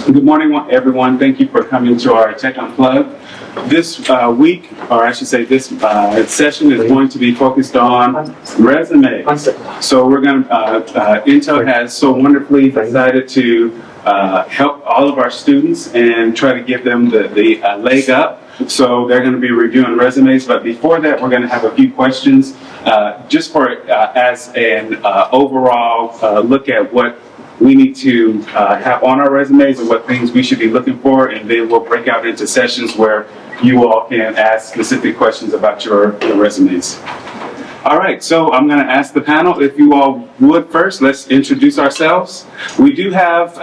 Good morning, everyone. Thank you for coming to our Tech Unplugged. This week, or I should say this session is going to be focused on resumes. So we're going to, Intel has so wonderfully decided to help all of our students and try to give them the leg up. So they're going to be reviewing resumes, but before that, we're going to have a few questions just for as an overall look at what we need to have on our resumes and what things we should be looking for, and then we'll break out into sessions where you all can ask specific questions about your resumes. All right, so I'm going to ask the panel if you all would first. Let's introduce ourselves. We do have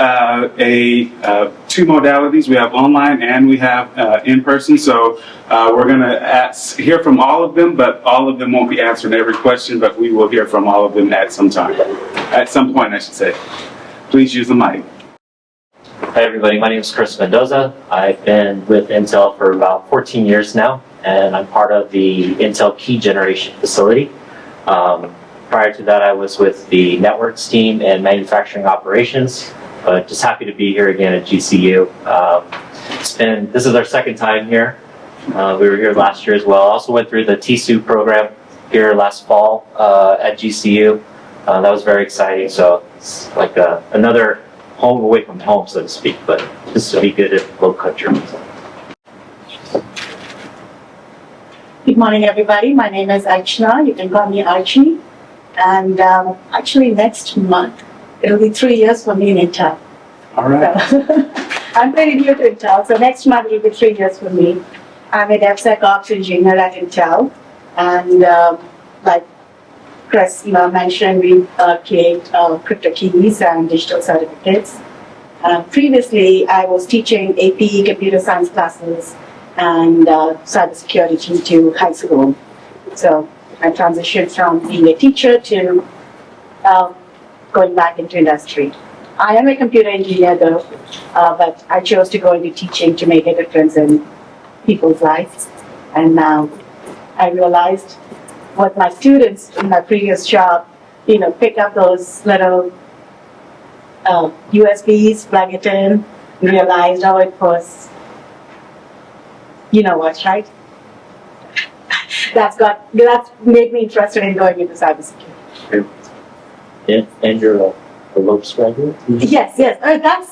two modalities. We have online and we have in person. So we're going to hear from all of them, but all of them won't be answering every question, but we will hear from all of them at some time. At some point, I should say. Please use the mic. Hi everybody, my name is Mendoza. I've been with Intel for about 14 years now, and I'm part of the Intel Key Generation facility. Prior to that, I was with the networks team and manufacturing operations, but just happy to be here again at GCU. This is our second time here. We were here last year as well. I also went through the TSU program here last fall at GCU. That was very exciting, so it's like another home away from home, so to speak, but this would be good at low country. Good morning, everybody. My name is Archana. You can call me Archie. And actually, next month, it'll be 3 years for me in Intel. All right. So, I'm very new to Intel, so next month it'll be 3 years for me. I'm a DevSecOps engineer at Intel. And like Chris mentioned, we create crypto keys and digital certificates. Previously, I was teaching AP computer science classes and cybersecurity to high school. So I transitioned from being a teacher to going back into industry. I am a computer engineer though, but I chose to go into teaching to make a difference in people's lives. And now I realized what my students in my previous job, pick up those little USBs, plug it in, realized how it was, right? That's made me interested in going into cybersecurity. And you're a lopes graduate? Yes.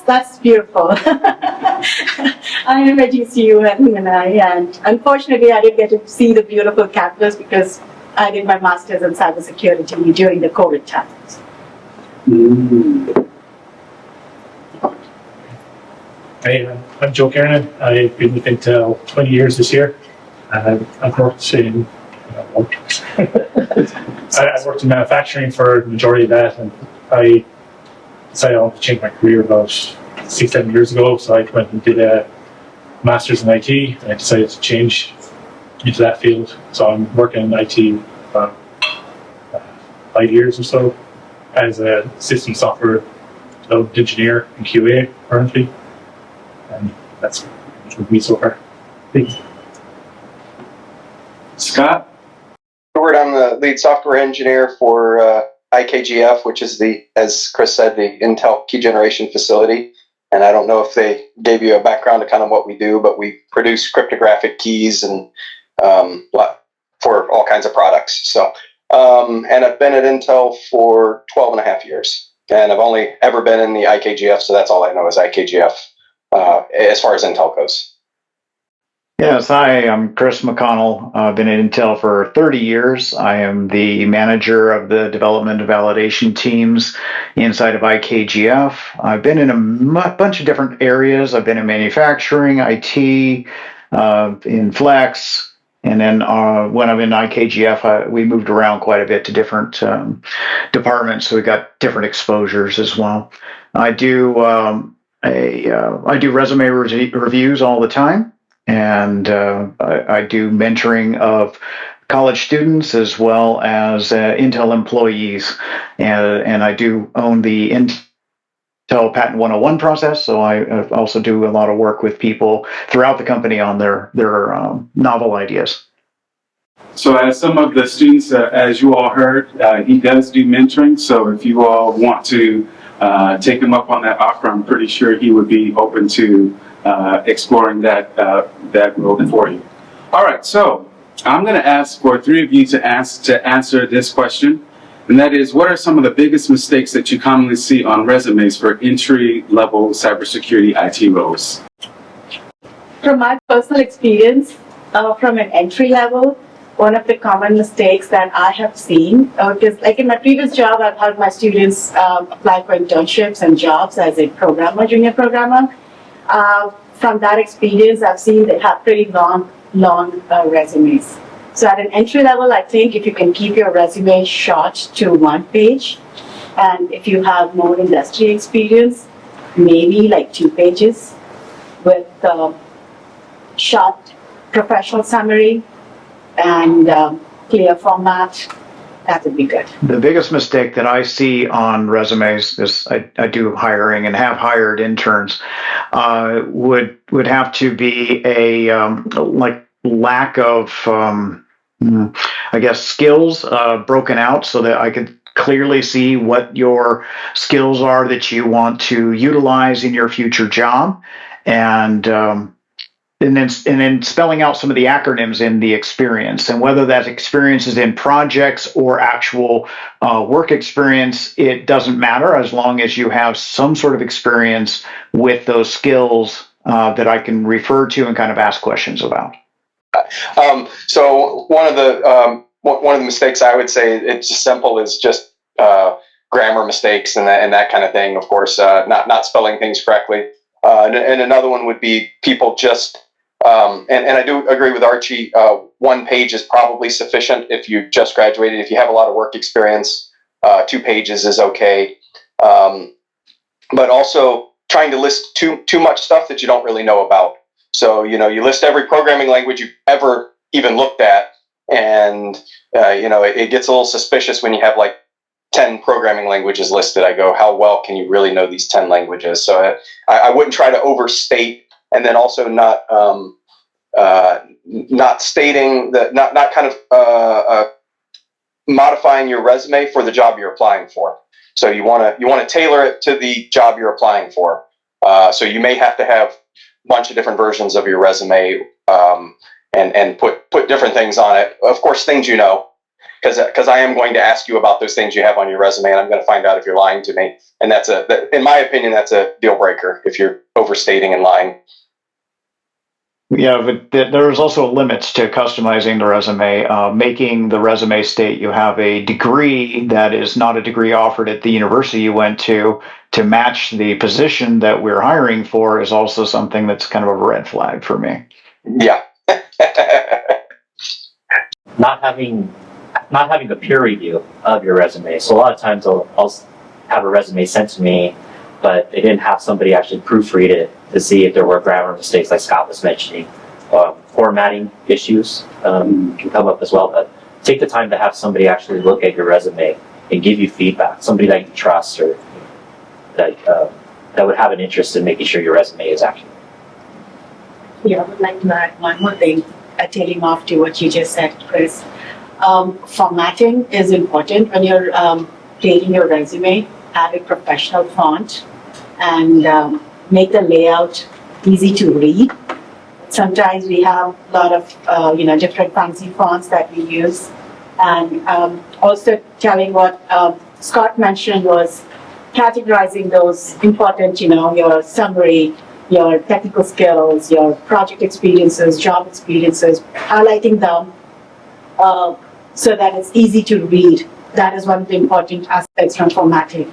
That's beautiful. I am at GCU and unfortunately I didn't get to see the beautiful campus because I did my master's in cybersecurity during the COVID times. Hey, I'm Joe Kiernan. I've been with Intel 20 years this year. I've worked in I worked in manufacturing for the majority of that, and I decided I wanted to change my career about 6-7 years ago. So I went and did a master's in IT, and I decided to change into that field. So I'm working in IT about 5 years or so as a system software development engineer in QA currently. And that's with me so far. Thanks. Scott? I'm the lead software engineer for IKGF, which is as Chris said, the Intel Key Generation facility. And I don't know if they gave you a background to kind of what we do, but we produce cryptographic keys and for all kinds of products. So, and I've been at Intel for 12 and a half years. And I've only ever been in the IKGF, so that's all I know is IKGF as far as Intel goes. Yes, hi, I'm Chris McConnell. I've been at Intel for 30 years. I am the manager of the development and validation teams inside of IKGF. I've been in a bunch of different areas. I've been in manufacturing, IT, in Flex, and then when I'm in IKGF, we moved around quite a bit to different departments, so we got different exposures as well. I do resume reviews all the time. And I do mentoring of college students as well as Intel employees. And I do own the Intel Patent 101 process, so I also do a lot of work with people throughout the company on their novel ideas. So as some of the students, as you all heard, he does do mentoring. So if you all want to take him up on that offer, I'm pretty sure he would be open to exploring that role for you. All right, so I'm going to ask for three of you to answer this question, and that is, what are some of the biggest mistakes that you commonly see on resumes for entry-level cybersecurity IT roles? From my personal experience, from an entry level, one of the common mistakes that I have seen, because like in my previous job, I've had my students apply for internships and jobs as a programmer, junior programmer. From that experience, I've seen they have pretty long resumes. So at an entry level, I think if you can keep your resume short to one page, and if you have more industry experience, maybe like 2 pages with short professional summary and clear format, that would be good. The biggest mistake that I see on resumes is I do hiring and have hired interns would have to be a like lack of I guess skills broken out so that I could clearly see what your skills are that you want to utilize in your future job, and then spelling out some of the acronyms in the experience, and whether that experience is in projects or actual work experience, it doesn't matter as long as you have some sort of experience with those skills that I can refer to and kind of ask questions about. So one of the mistakes I would say, it's just simple, is just grammar mistakes and that kind of thing. Of course, not spelling things correctly. And another one would be people just and I do agree with Archie. 1 page is probably sufficient if you just graduated. If you have a lot of work experience, 2 pages is okay. But also trying to list too much stuff that you don't really know about. So, you list every programming language you've ever even looked at, and it gets a little suspicious when you have like 10 programming languages listed. I go, how well can you really know these 10 languages? So I wouldn't try to overstate, and then also not stating that, not kind of modifying your resume for the job you're applying for. So you want to tailor it to the job you're applying for. So you may have to have a bunch of different versions of your resume and put different things on it. Of course, things because I am going to ask you about those things you have on your resume, and I'm going to find out if you're lying to me. And in my opinion, that's a deal breaker if you're overstating and lying. Yeah, but there's also limits to customizing the resume, making the resume state you have a degree that is not a degree offered at the university you went to match the position that we're hiring for is also something that's kind of a red flag for me. Yeah. Not having a peer review of your resume. So a lot of times I'll have a resume sent to me, but they didn't have somebody actually proofread it to see if there were grammar mistakes like Scott was mentioning. Formatting issues can come up as well, but take the time to have somebody actually look at your resume and give you feedback, somebody that you trust or that would have an interest in making sure your resume is accurate. Yeah, I would like to add one more thing, tailing off to what you just said, Chris. Formatting is important when you're creating your resume. Have a professional font and make the layout easy to read. Sometimes we have a lot of different fancy fonts that we use, and also telling what Scott mentioned was categorizing those important, your summary, your technical skills, your project experiences, job experiences, highlighting them so that it's easy to read. That is one of the important aspects from formatting.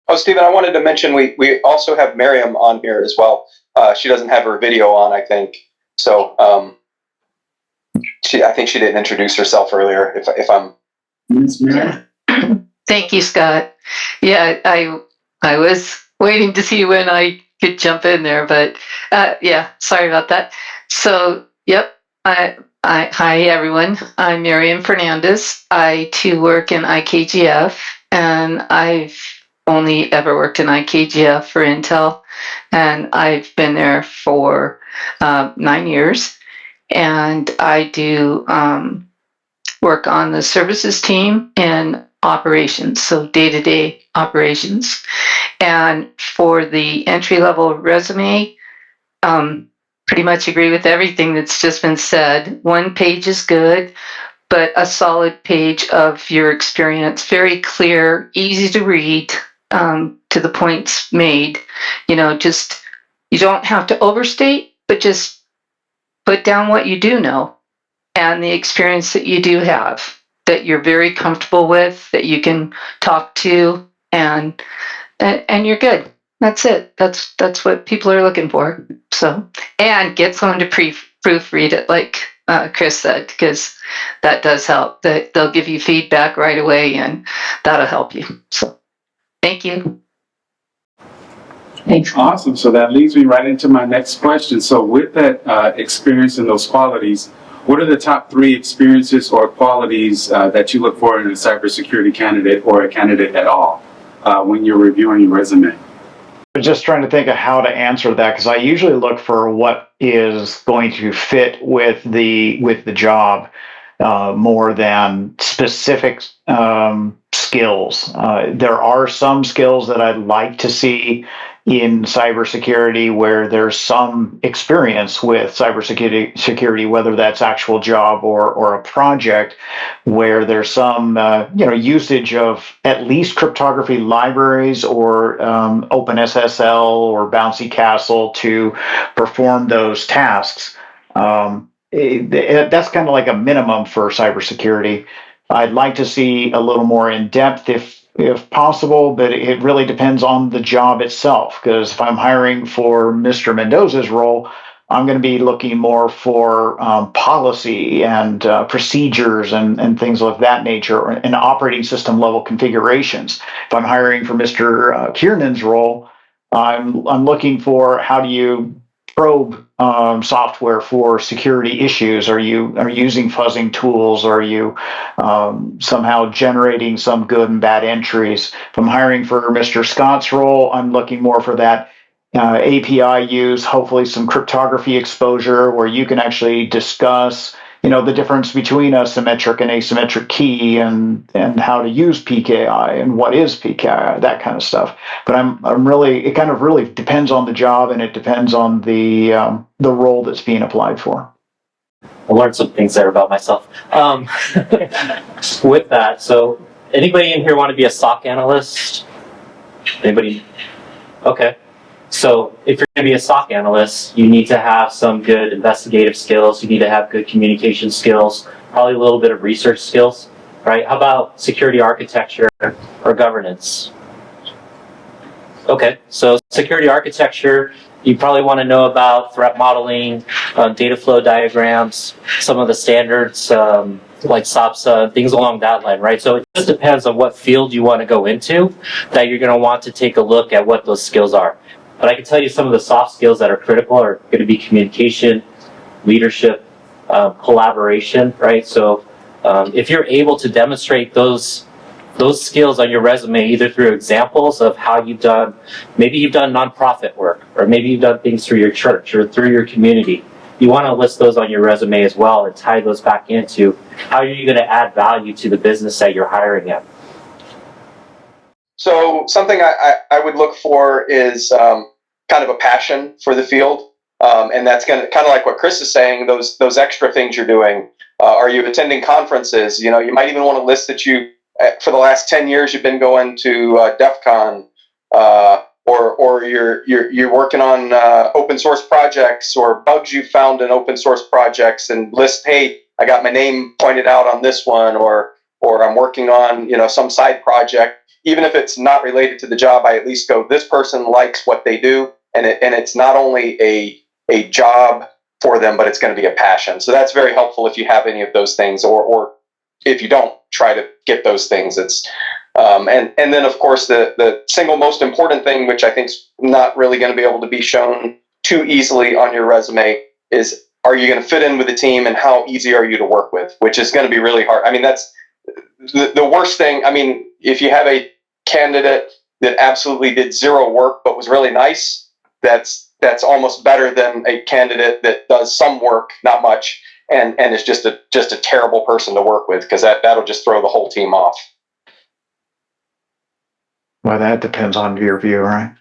Oh, Stephen, I wanted to mention we also have Miriam on here as well. She doesn't have her video on, I think. So I think she didn't introduce herself earlier. If I'm. Ms. Miriam? Thank you, Scott. Yeah, I was waiting to see when I could jump in there, but yeah, sorry about that. So, yep. Hi, everyone. I'm Miriam Fernandez. I too work in IKGF, and I've only ever worked in IKGF for Intel, and I've been there for 9 years. And I do work on the services team and operations, so day-to-day operations. And for the entry-level resume, pretty much agree with everything that's just been said. 1 page is good, but a solid page of your experience, very clear, easy to read, to the points made. Just, you don't have to overstate, but just put down what you do know and the experience that you do have, that you're very comfortable with, that you can talk to, and you're good. That's it. That's what people are looking for. So, and get someone to proofread it, like Chris said, because that does help. That they'll give you feedback right away, and that'll help you. So, thank you. Thanks. Awesome. So that leads me right into my next question. So with that experience and those qualities, what are the top 3 experiences or qualities that you look for in a cybersecurity candidate or a candidate at all when you're reviewing your resume? I'm just trying to think of how to answer that, because I usually look for what is going to fit with the job more than specific skills. There are some skills that I'd like to see in cybersecurity where there's some experience with cybersecurity, whether that's actual job or a project, where there's some usage of at least cryptography libraries or OpenSSL or Bouncy Castle to perform those tasks. That's kind of like a minimum for cybersecurity. I'd like to see a little more in depth if possible, but it really depends on the job itself. Because if I'm hiring for Mr. Mendoza's role, I'm going to be looking more for policy and procedures and things of that nature, and operating system level configurations. If I'm hiring for Mr. Kiernan's role, I'm looking for how do you probe software for security issues. Are you using fuzzing tools? Are you somehow generating some good and bad entries? If I'm hiring for Mr. Scott's role, I'm looking more for that API use, hopefully some cryptography exposure where you can actually discuss the difference between a symmetric and asymmetric key and how to use PKI and what is PKI, that kind of stuff. But it kind of really depends on the job, and it depends on the role that's being applied for. I learned some things there about myself. With that, so anybody in here want to be a SOC analyst? Anybody? Okay. So if you're going to be a SOC analyst, you need to have some good investigative skills. You need to have good communication skills, probably a little bit of research skills, right? How about security architecture or governance? Okay, so security architecture, you probably want to know about threat modeling, data flow diagrams, some of the standards like SOPSA, things along that line, right? So it just depends on what field you want to go into that you're going to want to take a look at what those skills are. But I can tell you some of the soft skills that are critical are going to be communication, leadership, collaboration, right? So if you're able to demonstrate those skills on your resume, either through examples of how maybe you've done nonprofit work, or maybe you've done things through your church or through your community, you want to list those on your resume as well and tie those back into how are you going to add value to the business that you're hiring at. So something I would look for is kind of a passion for the field. And that's going to kind of like what Chris is saying, those extra things you're doing. Are you attending conferences? You might even want to list that for the last 10 years, you've been going to DEF CON, or you're working on open source projects or bugs you found in open source projects, and list, hey, I got my name pointed out on this one, or I'm working on some side project. Even if it's not related to the job, I at least go, this person likes what they do, and it's not only a job for them, but it's going to be a passion. So that's very helpful if you have any of those things, or if you don't, try to get those things. It's and then of course the single most important thing, which I think is not really going to be able to be shown too easily on your resume, is are you going to fit in with the team, and how easy are you to work with, which is going to be really hard. I mean, that's the worst thing. I mean, if you have a candidate that absolutely did zero work but was really nice, that's almost better than a candidate that does some work, not much, and is just a terrible person to work with, because that'll just throw the whole team off. Well, that depends on your view, right?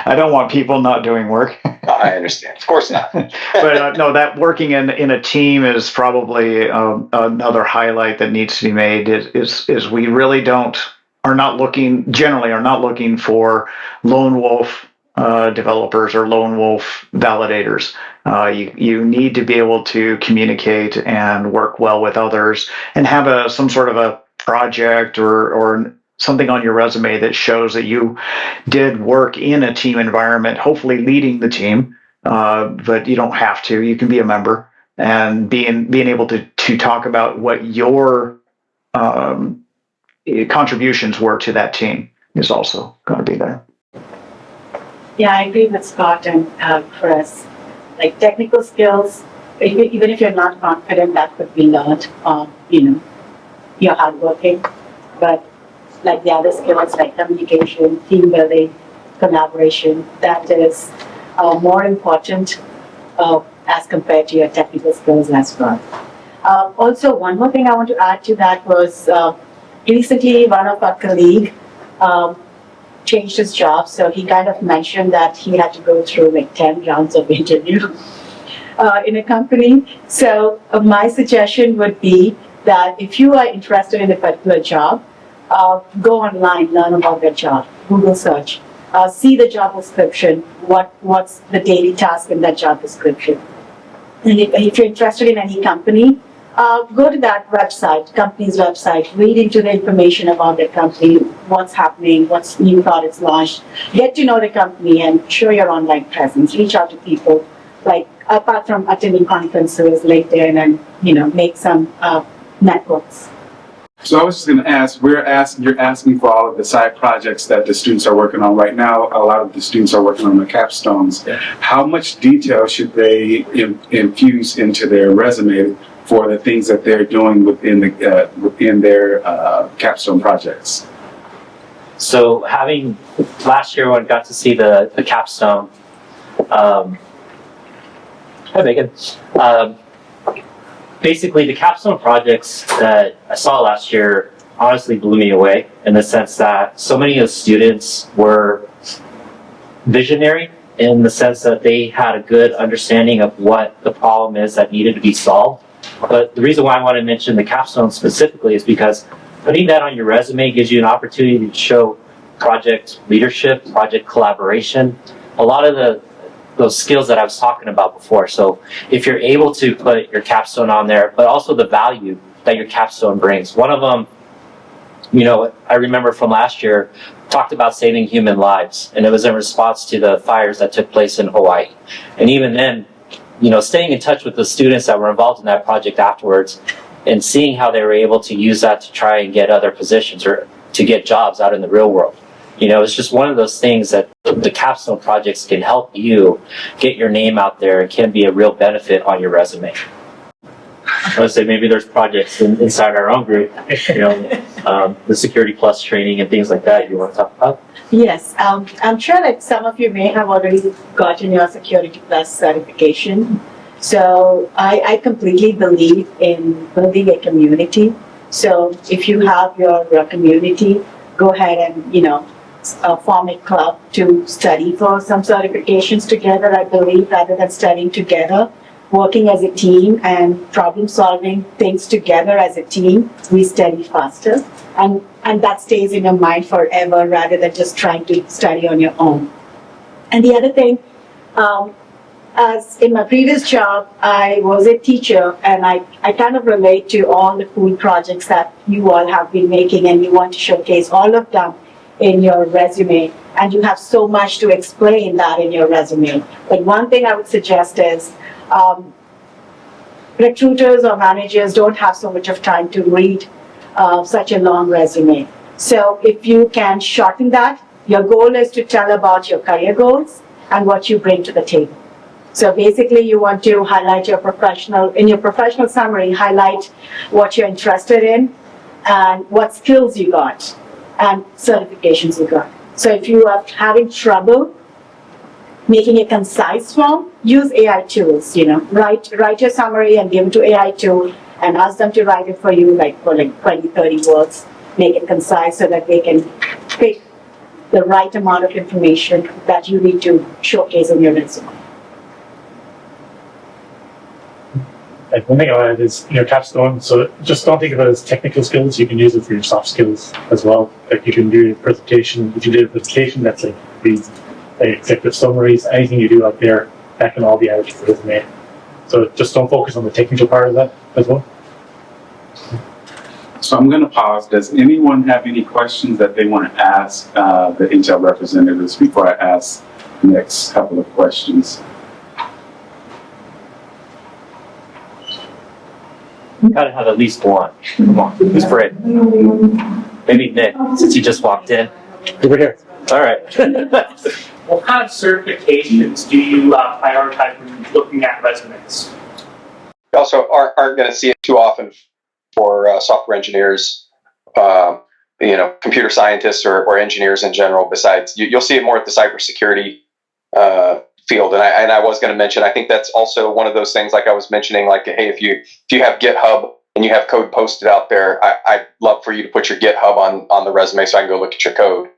I don't want people not doing work. I understand. Of course not. But no, that working in a team is probably another highlight that needs to be made. Is we really are not looking for lone wolf developers or lone wolf validators. You need to be able to communicate and work well with others and have some sort of a project or something on your resume that shows that you did work in a team environment, hopefully leading the team, but you don't have to. You can be a member, and being able to talk about what your contributions were to that team is also going to be there. Yeah, I agree with Scott and Chris. Like technical skills, even if you're not confident, that could be learned. You're hardworking, but like the other skills like communication, team building, collaboration, that is more important as compared to your technical skills as well. Also, one more thing I want to add to that was recently one of our colleagues changed his job, so he kind of mentioned that he had to go through like 10 rounds of interview in a company. So my suggestion would be that if you are interested in a particular job, go online, learn about that job, Google search, see the job description, what's the daily task in that job description. And if you're interested in any company, go to that company's website, read into the information about the company, what's happening, what's new products launched, get to know the company and show your online presence, reach out to people, like apart from attending conferences, LinkedIn, and make some networks. So I was just going to ask, you're asking for all of the side projects that the students are working on right now. A lot of the students are working on the capstones. Yeah. How much detail should they infuse into their resume for the things that they're doing within their capstone projects? So last year when I got to see the capstone, hi Megan. Basically, the capstone projects that I saw last year honestly blew me away in the sense that so many of the students were visionary in the sense that they had a good understanding of what the problem is that needed to be solved. But the reason why I want to mention the capstone specifically is because putting that on your resume gives you an opportunity to show project leadership, project collaboration, a lot of those skills that I was talking about before. So if you're able to put your capstone on there, but also the value that your capstone brings. One of them, I remember from last year, talked about saving human lives, and it was in response to the fires that took place in Hawaii. And even then, staying in touch with the students that were involved in that project afterwards and seeing how they were able to use that to try and get other positions or to get jobs out in the real world. It's just one of those things that the capstone projects can help you get your name out there and can be a real benefit on your resume. I would say maybe there's projects inside our own group, the Security Plus training and things like that you want to talk about? Yes, I'm sure that some of you may have already gotten your Security Plus certification. So I completely believe in building a community. So if you have your community, go ahead and, form a club to study for some certifications together, I believe, rather than studying together. Working as a team and problem solving things together as a team, we study faster. And that stays in your mind forever rather than just trying to study on your own. And the other thing, as in my previous job, I was a teacher, and I kind of relate to all the cool projects that you all have been making, and you want to showcase all of them in your resume, and you have so much to explain that in your resume. But one thing I would suggest is recruiters or managers don't have so much of time to read such a long resume. So if you can shorten that, your goal is to tell about your career goals and what you bring to the table. So basically you want to highlight in your professional summary, highlight what you're interested in and what skills you got and certifications you got. So if you are having trouble making a concise form, use AI tools, write your summary and give it to AI tool and ask them to write it for you for 20, 30 words. make it concise so that they can pick the right amount of information that you need to showcase in your resume. Like one thing I add is your capstone. So just don't think of it as technical skills. You can use it for your soft skills as well. Like you can do a presentation. If you do a presentation, that's like these executive summaries. Anything you do out there, that can all be added to the resume. So just don't focus on the technical part of that as well. So I'm going to pause. Does anyone have any questions that they want to ask the Intel representatives before I ask the next couple of questions? You gotta have at least one. Come on, who's brave? Maybe Nick, since you just walked in. Over here. All right. What kind of certifications do you prioritize when looking at resumes? We also aren't going to see it too often for software engineers, computer scientists or engineers in general. Besides, you'll see it more at the cybersecurity field. And I was going to mention, I think that's also one of those things, like I was mentioning, like, hey, if you have GitHub and you have code posted out there, I'd love for you to put your GitHub on the resume so I can go look at your code,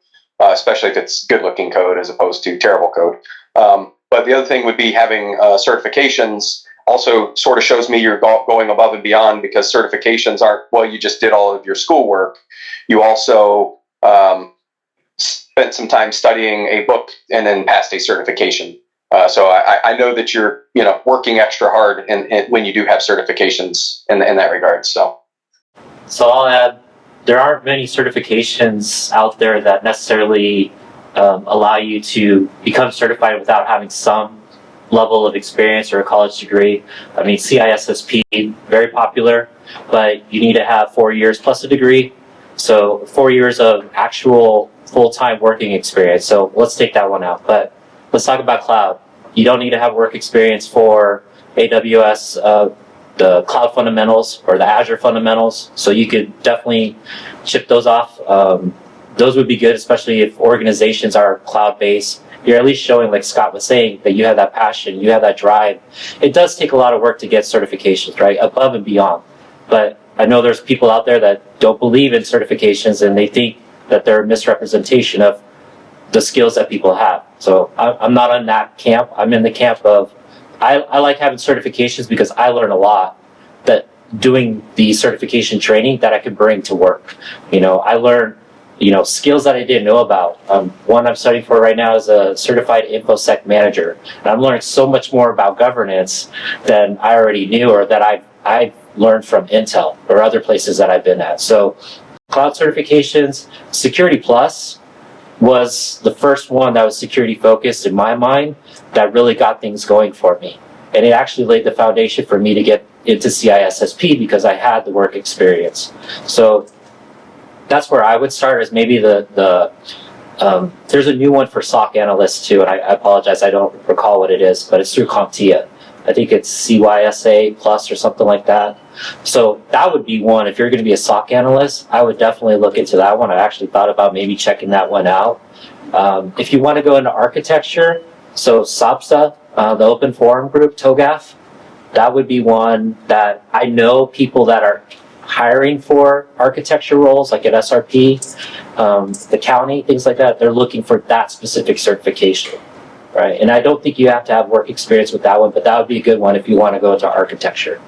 especially if it's good looking code as opposed to terrible code. But the other thing would be having certifications. Also sort of shows me you're going above and beyond, because certifications aren't, well, you just did all of your schoolwork. You also spent some time studying a book and then passed a certification. So I know that you're working extra hard when you do have certifications in that regard. So I'll add, there aren't many certifications out there that necessarily allow you to become certified without having some level of experience or a college degree. I mean, CISSP, very popular, but you need to have 4 years plus a degree. So 4 years of actual full-time working experience. So let's take that one out. But let's talk about cloud. You don't need to have work experience for AWS, the cloud fundamentals or the Azure fundamentals. So you could definitely chip those off. Those would be good, especially if organizations are cloud-based. You're at least showing, like Scott was saying, that you have that passion, you have that drive. It does take a lot of work to get certifications, right? Above and beyond. But I know there's people out there that don't believe in certifications and they think that they're a misrepresentation of the skills that people have. So I'm not in that camp. I'm in the camp of, I like having certifications because I learn a lot that doing the certification training that I can bring to work. I learn skills that I didn't know about. One I'm studying for right now is a certified InfoSec manager. And I'm learning so much more about governance than I already knew or that I've learned from Intel or other places that I've been at. So cloud certifications, Security Plus was the first one that was security focused in my mind that really got things going for me. And it actually laid the foundation for me to get into CISSP because I had the work experience. So that's where I would start, is maybe there's a new one for SOC analysts too, and I apologize, I don't recall what it is, but it's through CompTIA. I think it's CYSA Plus or something like that. So that would be one. If you're going to be a SOC analyst, I would definitely look into that one. I actually thought about maybe checking that one out. If you want to go into architecture, so SAPSA, the Open Forum Group, TOGAF, that would be one that I know people that are hiring for architecture roles, like at SRP, the county, things like that. They're looking for that specific certification, right? And I don't think you have to have work experience with that one, but that would be a good one if you want to go into architecture.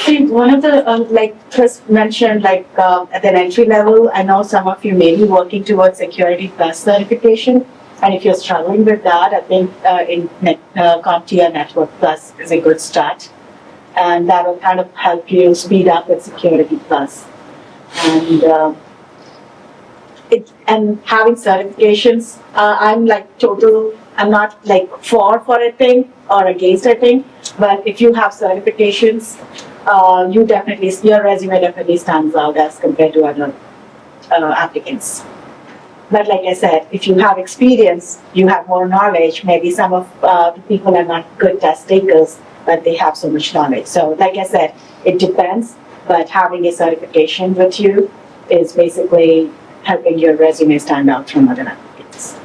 One of the, like Chris mentioned, at the entry level, I know some of you may be working towards Security Plus certification. And if you're struggling with that, I think CompTIA Network Plus is a good start. And that will kind of help you speed up with Security Plus. And having certifications, I'm not for a thing or against a thing, but if you have certifications, your resume definitely stands out as compared to other applicants. But like I said, if you have experience, you have more knowledge, maybe some of the people are not good test takers, but they have so much knowledge. So like I said, it depends, but having a certification with you is basically helping your resume stand out from other applicants.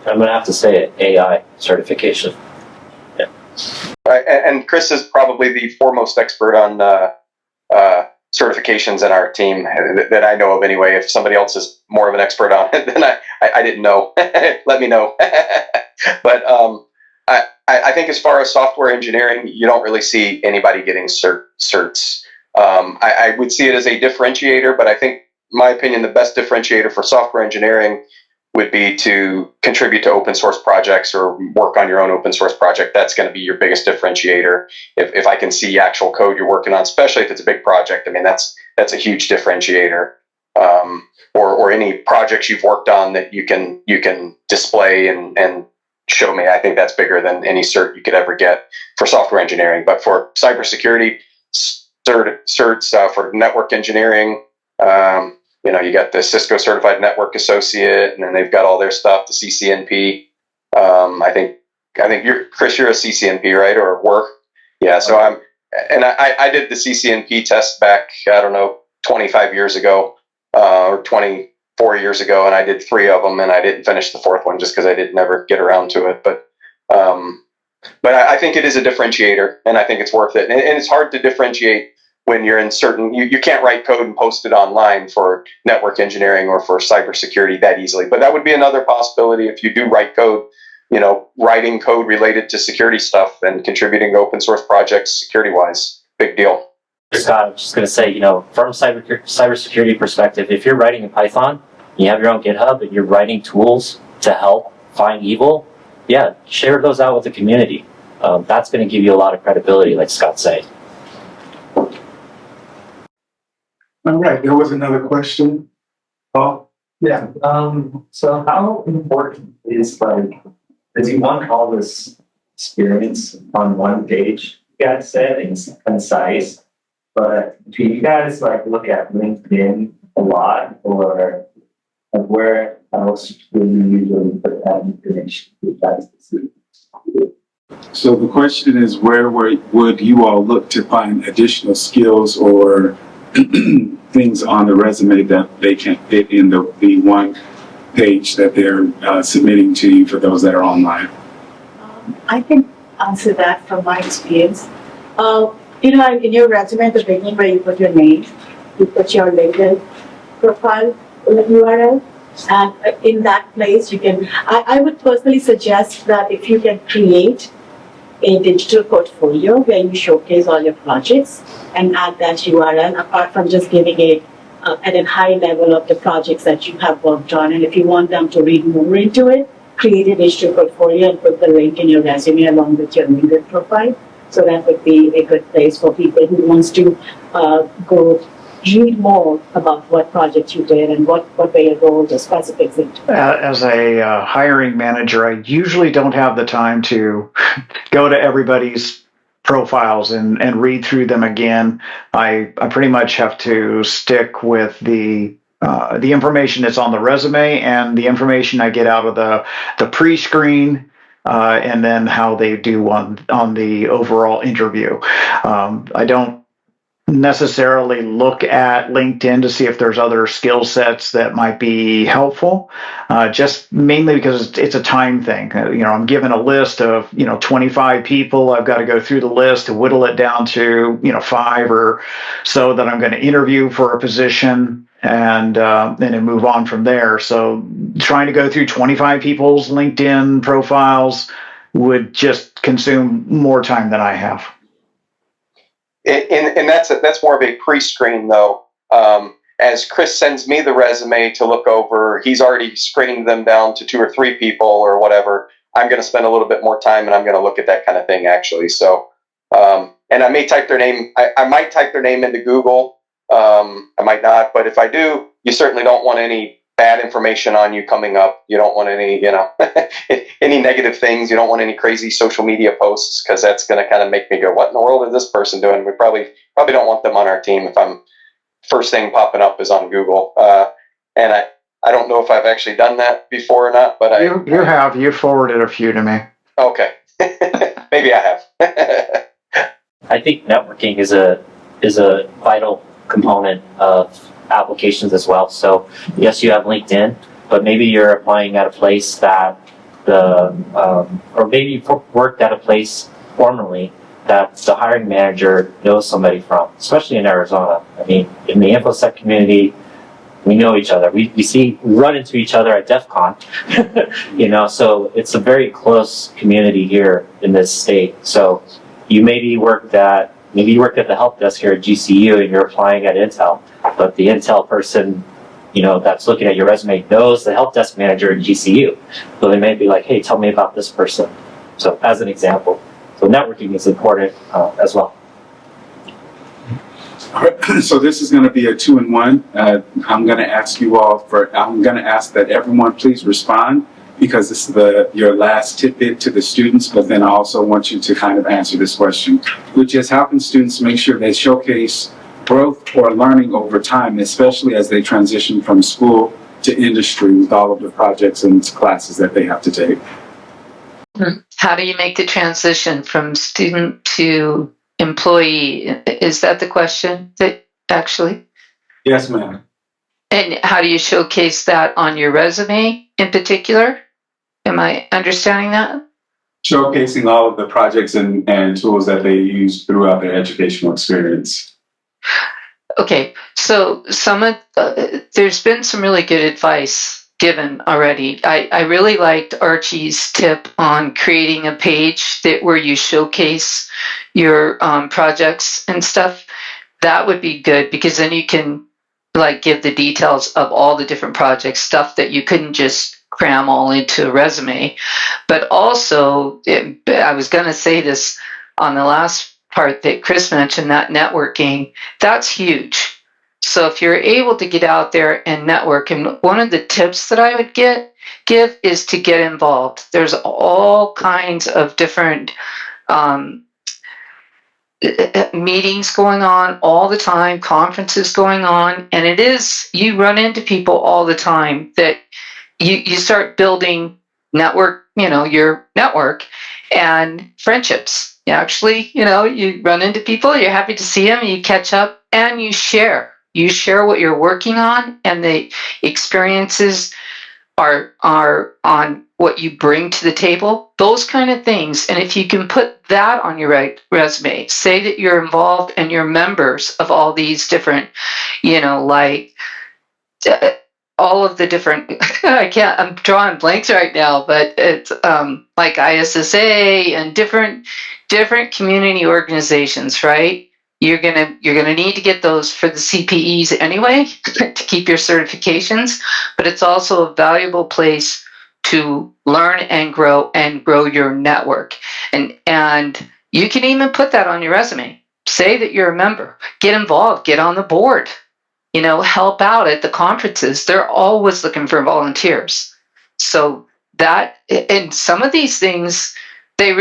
I'm going to have to say it, AI certification. Yeah. And Chris is probably the foremost expert on certifications in our team that I know of anyway. If somebody else is more of an expert on it, then I didn't know. Let me know. But I think as far as software engineering, you don't really see anybody getting certs. I would see it as a differentiator, but I think, in my opinion, the best differentiator for software engineering would be to contribute to open source projects or work on your own open source project. That's going to be your biggest differentiator. If I can see actual code you're working on, especially if it's a big project, I mean, that's a huge differentiator. Or any projects you've worked on that you can display and show me. I think that's bigger than any cert you could ever get for software engineering. But for cybersecurity, certs for network engineering, you got the Cisco Certified Network Associate, and then they've got all their stuff, the CCNP. I think Chris, you're a CCNP, right? Or were? Yeah. So I did the CCNP test back, 25 years ago, or 24 years ago, and I did 3 of them, and I didn't finish the 4th one just because I didn't never get around to it. But I think it is a differentiator, and I think it's worth it. And it's hard to differentiate when you're in certain, you can't write code and post it online for network engineering or for cybersecurity that easily. But that would be another possibility if you do write code, writing code related to security stuff and contributing to open source projects security wise. Big deal. Scott, I'm just going to say, from a cybersecurity perspective, if you're writing in Python, you have your own GitHub and you're writing tools to help find evil, yeah, share those out with the community. That's going to give you a lot of credibility, like Scott said. All right, there was another question. Paul? Yeah. So how important is does you want all this experience on one page? You guys said it's concise, but do you guys look at LinkedIn a lot, or where else would you usually put that information for you guys to see? So the question is, where would you all look to find additional skills or things on the resume that they can fit in the one page that they're submitting to you for those that are online? I can answer that from my experience. In your resume at the beginning where you put your name, you put your LinkedIn profile URL, and in that place you can, I would personally suggest that if you can create a digital portfolio where you showcase all your projects and add that URL, apart from just giving it at a high level of the projects that you have worked on. And if you want them to read more into it, create a digital portfolio and put the link in your resume along with your LinkedIn profile. So that would be a good place for people who wants to go read more about what projects you did and what were your roles or specifics into. As a hiring manager, I usually don't have the time to go to everybody's profiles and read through them again. I pretty much have to stick with the information that's on the resume and the information I get out of the pre-screen, and then how they do on the overall interview. I don't necessarily look at LinkedIn to see if there's other skill sets that might be helpful, just mainly because it's a time thing. I'm given a list of 25 people. I've got to go through the list to whittle it down to 5 or so that I'm going to interview for a position, and then move on from there. So trying to go through 25 people's LinkedIn profiles would just consume more time than I have. And that's more of a pre-screen though. As Chris sends me the resume to look over, he's already screening them down to 2 or 3 people or whatever. I'm going to spend a little bit more time and I'm going to look at that kind of thing actually. So, and I may type their name. I might type their name into Google. I might not, but if I do, you certainly don't want any bad information on you coming up. You don't want any, any negative things. You don't want any crazy social media posts, because that's going to kind of make me go, what in the world is this person doing? We probably don't want them on our team if I'm first thing popping up is on Google. And I don't know if I've actually done that before or not, but you have. You forwarded a few to me. Okay. Maybe I have. I think networking is a vital component of applications as well. So yes, you have LinkedIn, but maybe you're applying at a place that or maybe you worked at a place formerly that the hiring manager knows somebody from, especially in Arizona. I mean, in the InfoSec community, we know each other. We run into each other at DEF CON, so it's a very close community here in this state. So you maybe you worked at the help desk here at GCU and you're applying at Intel, but the Intel person, that's looking at your resume knows the help desk manager at GCU. So they may be like, hey, tell me about this person. So as an example. So networking is important as well. So this is going to be a 2-in-1. I'm going to ask that everyone please respond, because this is your last tidbit to the students, but then I also want you to kind of answer this question, which is, how can students make sure they showcase growth or learning over time, especially as they transition from school to industry with all of the projects and classes that they have to take? How do you make the transition from student to employee? Is that the question that actually? Yes, ma'am. And how do you showcase that on your resume in particular? Am I understanding that? Showcasing all of the projects and tools that they use throughout their educational experience. Okay, so there's been some really good advice given already. I really liked Archie's tip on creating a page where you showcase your projects and stuff. That would be good, because then you can give the details of all the different projects, stuff that you couldn't just cram all into a resume. But also, I was going to say this on the last part that Chris mentioned, that networking, that's huge. So if you're able to get out there and network, and one of the tips that I would give is to get involved. There's all kinds of different meetings going on all the time, conferences going on, and you run into people all the time that you start building your network and friendships. Actually, you run into people, you're happy to see them, you catch up, and you share. You share what you're working on, and the experiences are on what you bring to the table, those kind of things. And if you can put that on your resume, say that you're involved and you're members of all these different, all of the different, I'm drawing blanks right now, but it's like ISSA and different community organizations, right? You're gonna need to get those for the CPEs anyway to keep your certifications, but it's also a valuable place to learn and grow your network. And you can even put that on your resume. Say that you're a member. Get involved. Get on the board. Help out at the conferences. They're always looking for volunteers. So that, and some of these things, they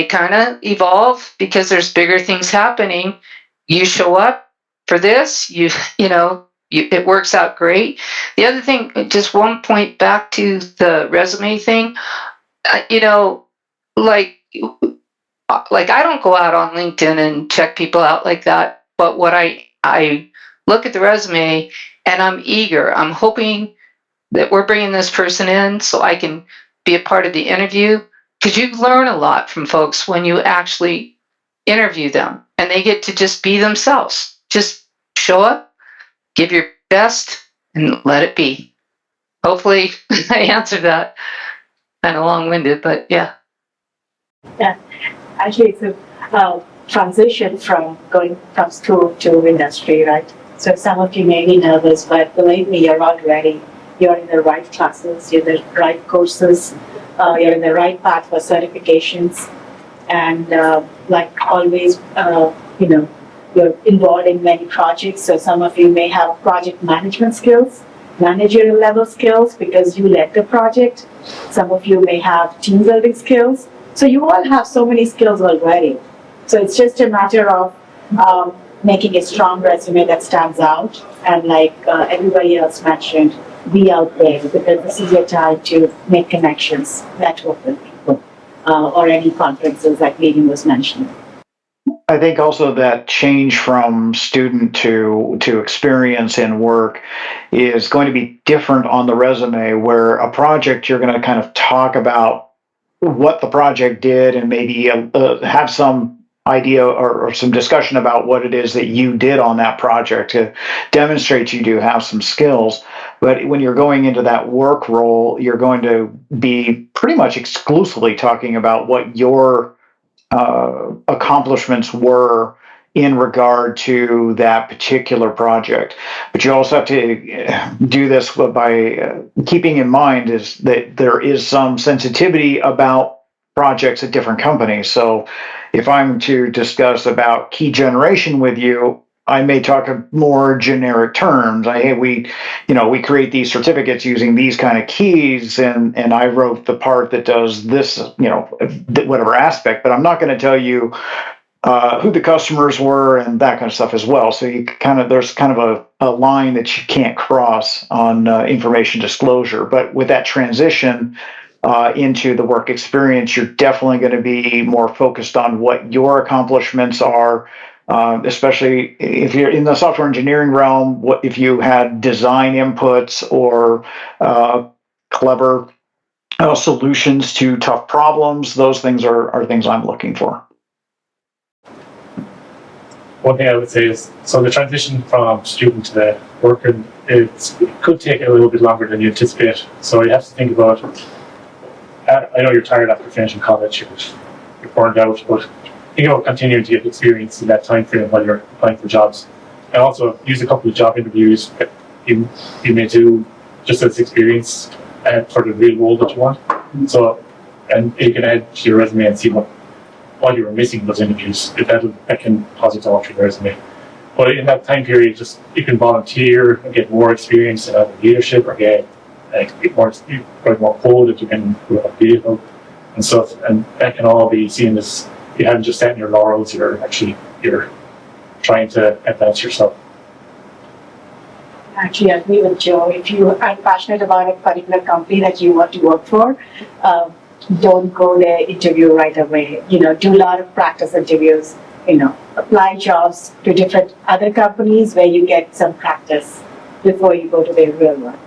kind of evolve because there's bigger things happening. You show up for this, it works out great. The other thing, just one point back to the resume thing, I don't go out on LinkedIn and check people out like that. But what I look at the resume and I'm eager. I'm hoping that we're bringing this person in so I can be a part of the interview, because you learn a lot from folks when you actually interview them and they get to just be themselves. Just show up, give your best, and let it be. Hopefully I answered that. Kind of long-winded, but yeah. Yeah, actually it's a transition from going from school to industry, right? So some of you may be nervous, but believe me, you're all ready. You're in the right classes, you're in the right courses, you're in the right path for certifications. And like always, you're involved in many projects. So some of you may have project management skills, managerial level skills because you led the project. Some of you may have team building skills. So you all have so many skills already. So it's just a matter of making a strong resume that stands out. And like everybody else mentioned, be out there, because this is your time to make connections, network with people, or any conferences like Miriam was mentioning. I think also that change from student to experience in work is going to be different on the resume, where a project you're going to kind of talk about what the project did and maybe have some idea or some discussion about what it is that you did on that project to demonstrate you do have some skills. But when you're going into that work role, you're going to be pretty much exclusively talking about what your accomplishments were in regard to that particular project. But you also have to do this by keeping in mind is that there is some sensitivity about projects at different companies. So if I'm to discuss about key generation with you, I may talk more generic terms. We create these certificates using these kind of keys, and I wrote the part that does this, whatever aspect. But I'm not going to tell you who the customers were and that kind of stuff as well. So there's kind of a line that you can't cross on information disclosure. But with that transition into the work experience, you're definitely going to be more focused on what your accomplishments are. Especially if you're in the software engineering realm, what if you had design inputs or clever solutions to tough problems? Those things are things I'm looking for. One thing I would say is, so the transition from student to worker, it could take a little bit longer than you anticipate. So you have to think about, I know you're tired after finishing college, you're burned out, but think about continuing to get experience in that time frame while you're applying for jobs. And also use a couple of job interviews that you may do just as experience for the real role that you want. So, and you can add to your resume and see what you were missing in those interviews. That can positive alter your resume. But in that time period, you can volunteer and get more experience in leadership, or get more code that you can put up vehicle and stuff. And that can all be seen as you haven't just sat in your laurels. You're trying to advance yourself. Actually, I agree with Joe. If you are passionate about a particular company that you want to work for, don't go there, interview right away. Do a lot of practice interviews. Apply jobs to different other companies where you get some practice before you go to the real one.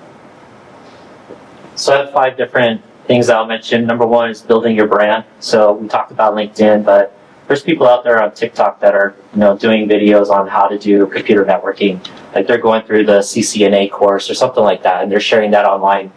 So I have 5 different things I'll mention. Number 1 is building your brand. So we talked about LinkedIn, but there's people out there on TikTok that are, doing videos on how to do computer networking. Like they're going through the CCNA course or something like that, and they're sharing that online.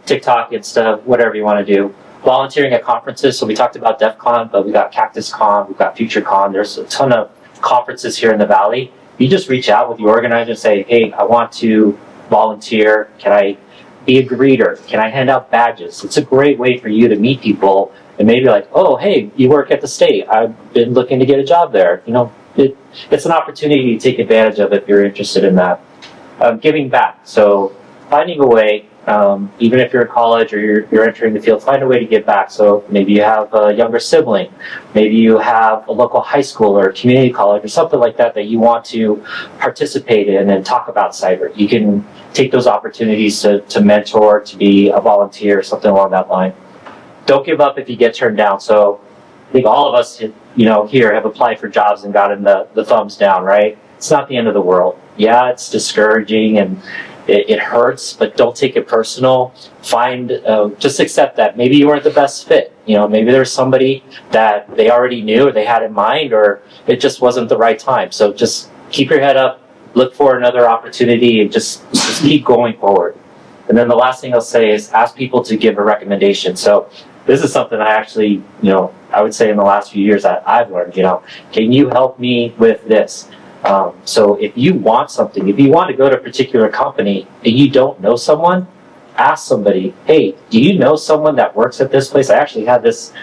TikTok, Insta, whatever you want to do. Volunteering at conferences. So we talked about DEF CON, but we got Cactus Con, we've got Future Con. There's a ton of conferences here in the Valley. You just reach out with the organizer and say, hey, I want to volunteer. Can I be a greeter? Can I hand out badges? It's a great way for you to meet people and maybe like, oh, hey, you work at the state. I've been looking to get a job there. It's an opportunity to take advantage of if you're interested in that. Giving back. So finding a way, even if you're in college or you're entering the field, find a way to give back. So maybe you have a younger sibling, maybe you have a local high school or community college or something like that you want to participate in and talk about cyber. You can take those opportunities to mentor, to be a volunteer, something along that line. Don't give up if you get turned down. So I think all of us, here have applied for jobs and gotten the thumbs down, right? It's not the end of the world. Yeah, it's discouraging and it hurts, but don't take it personal. Just accept that maybe you weren't the best fit. Maybe there's somebody that they already knew or they had in mind, or it just wasn't the right time. So just keep your head up, look for another opportunity, and just keep going forward. And then the last thing I'll say is ask people to give a recommendation. So this is something I actually, I would say in the last few years that I've learned, can you help me with this? So if you want something, if you want to go to a particular company and you don't know someone, ask somebody, hey, do you know someone that works at this place? I actually had this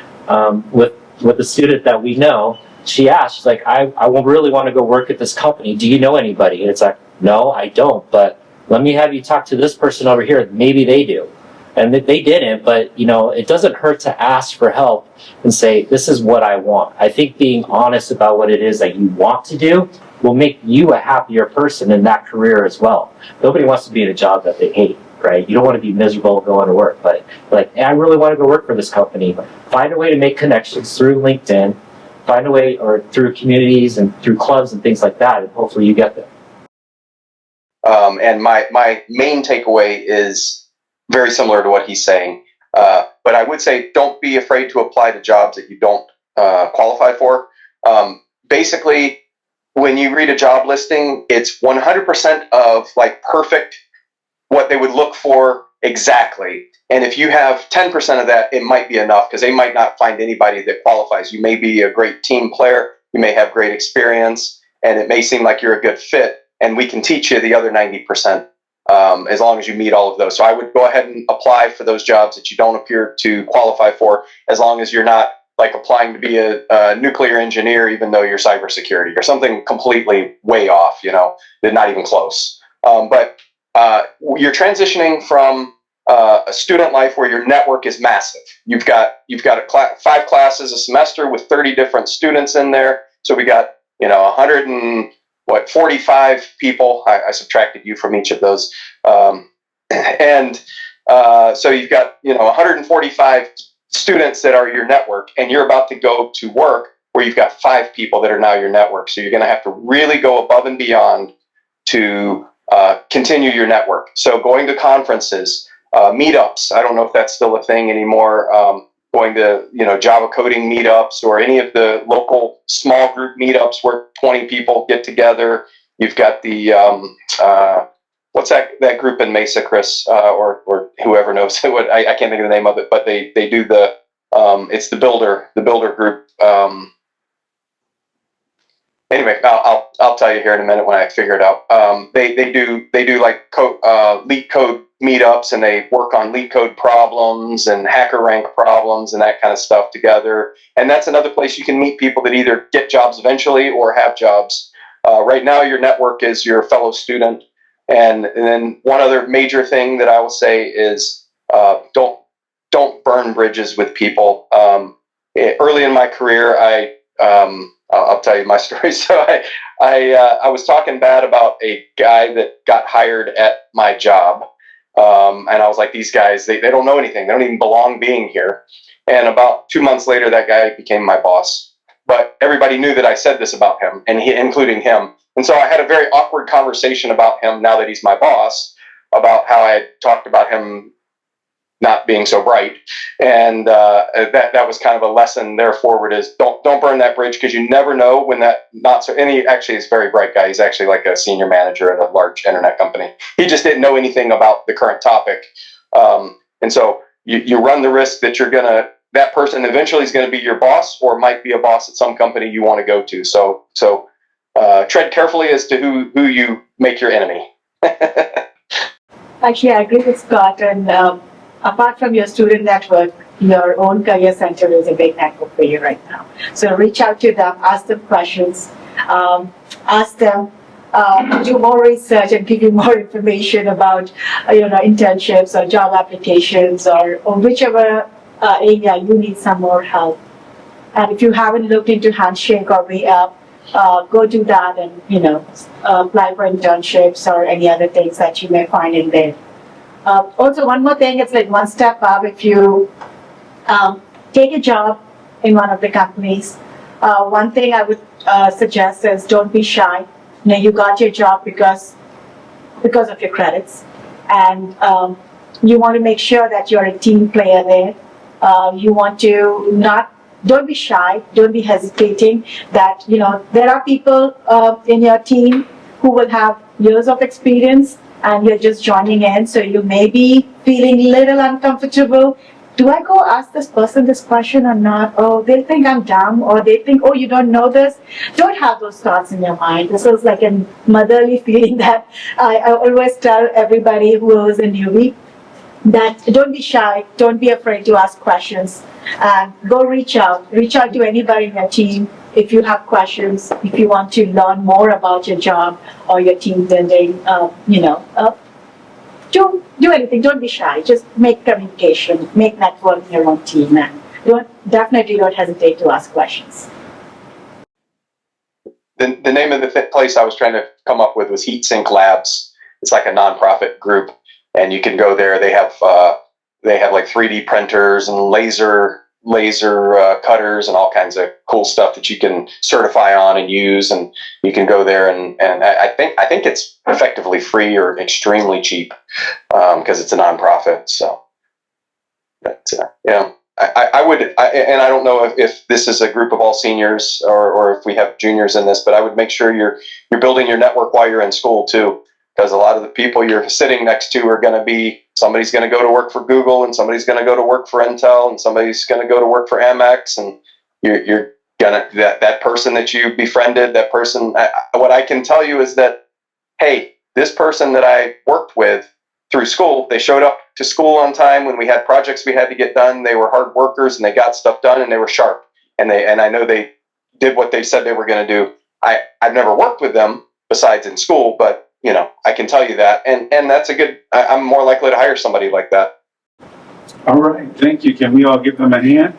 with a student that we know. She asked, she's like, I really want to go work at this company. Do you know anybody? And it's like, no, I don't, but let me have you talk to this person over here. Maybe they do. And they didn't, but it doesn't hurt to ask for help and say, this is what I want. I think being honest about what it is that you want to do will make you a happier person in that career as well. Nobody wants to be in a job that they hate, right? You don't want to be miserable going to work, but like, hey, I really want to go work for this company. Find a way to make connections through LinkedIn, find a way, or through communities and through clubs and things like that, and hopefully you get there. And my main takeaway is very similar to what he's saying. But I would say don't be afraid to apply to jobs that you don't qualify for. Basically, when you read a job listing, it's 100% of like perfect what they would look for exactly. And if you have 10% of that, it might be enough because they might not find anybody that qualifies. You may be a great team player, you may have great experience, and it may seem like you're a good fit. And we can teach you the other 90% as long as you meet all of those. So I would go ahead and apply for those jobs that you don't appear to qualify for, as long as you're not like applying to be a nuclear engineer, even though you're cybersecurity or something completely way off, they're not even close. But you're transitioning from a student life where your network is massive. You've got 5 classes a semester with 30 different students in there. So we got 45 people. I subtracted you from each of those, and so you've got 145 students that are your network, and you're about to go to work where you've got 5 people that are now your network. So you're going to have to really go above and beyond to continue your network. So going to conferences, meetups. I don't know if that's still a thing anymore. Going to Java coding meetups or any of the local small group meetups where 20 people get together. You've got the what's that group in Mesa, Chris, or whoever knows what, I can't think of the name of it, but they do the it's the builder group. Anyway, I'll tell you here in a minute when I figure it out. They do like leak code meetups, and they work on leak code problems and hacker rank problems and that kind of stuff together. And that's another place you can meet people that either get jobs eventually or have jobs. Right now, your network is your fellow student. And then one other major thing that I will say is don't burn bridges with people. Early in my career, I'll tell you my story. So I was talking bad about a guy that got hired at my job. And I was like, these guys, they don't know anything. They don't even belong being here. And about 2 months later, that guy became my boss. But everybody knew that I said this about him, and including him. And so I had a very awkward conversation about him now that he's my boss, about how I had talked about him not being so bright. And that was kind of a lesson there forward, is don't burn that bridge, because you never know when that not so. And he actually is a very bright guy. He's actually like a senior manager at a large internet company. He just didn't know anything about the current topic. And so you run the risk that that person eventually is going to be your boss, or might be a boss at some company you want to go to. So tread carefully as to who you make your enemy. Actually, I agree with Scott. And apart from your student network, your own career center is a big network for you right now. So reach out to them, ask them questions, ask them to do more research and give you more information about internships or job applications or whichever area you need some more help. And if you haven't looked into Handshake or Revamp, go do that and apply for internships or any other things that you may find in there. Also, one more thing, it's like one step up. If you take a job in one of the companies, one thing I would suggest is don't be shy. You got your job because of your credits, and you want to make sure that you're a team player there. You want to don't be shy, don't be hesitating, that there are people in your team who will have years of experience, and you're just joining in, so you may be feeling a little uncomfortable. Do I go ask this person this question or not? Oh, they think I'm dumb, or they think, oh, you don't know this. Don't have those thoughts in your mind. This is like a motherly feeling that I always tell everybody who is a newbie, that don't be shy, don't be afraid to ask questions, and go reach out to anybody in your team if you have questions, if you want to learn more about your job or your team building. Don't do anything, don't be shy, just make communication, make network in your own team, and definitely don't hesitate to ask questions. The name of the place I was trying to come up with was Heatsink Labs. It's like a nonprofit group, and you can go there. They have like 3D printers and laser cutters and all kinds of cool stuff that you can certify on and use. And you can go there, and I think it's effectively free or extremely cheap because it's a nonprofit. So, but, yeah. I would, and I don't know if this is a group of all seniors or if we have juniors in this, but I would make sure you're building your network while you're in school too, because a lot of the people you're sitting next to are going to be, somebody's going to go to work for Google, and somebody's going to go to work for Intel, and somebody's going to go to work for Amex, and you're gonna, that person that you befriended, that person, what I can tell you is that, hey, this person that I worked with through school, they showed up to school on time when we had projects we had to get done. They were hard workers and they got stuff done and they were sharp. And I know they did what they said they were going to do. I've never worked with them besides in school, but you know, I can tell you that. And that's a good, I'm more likely to hire somebody like that. All right, thank you. Can we all give them a hand?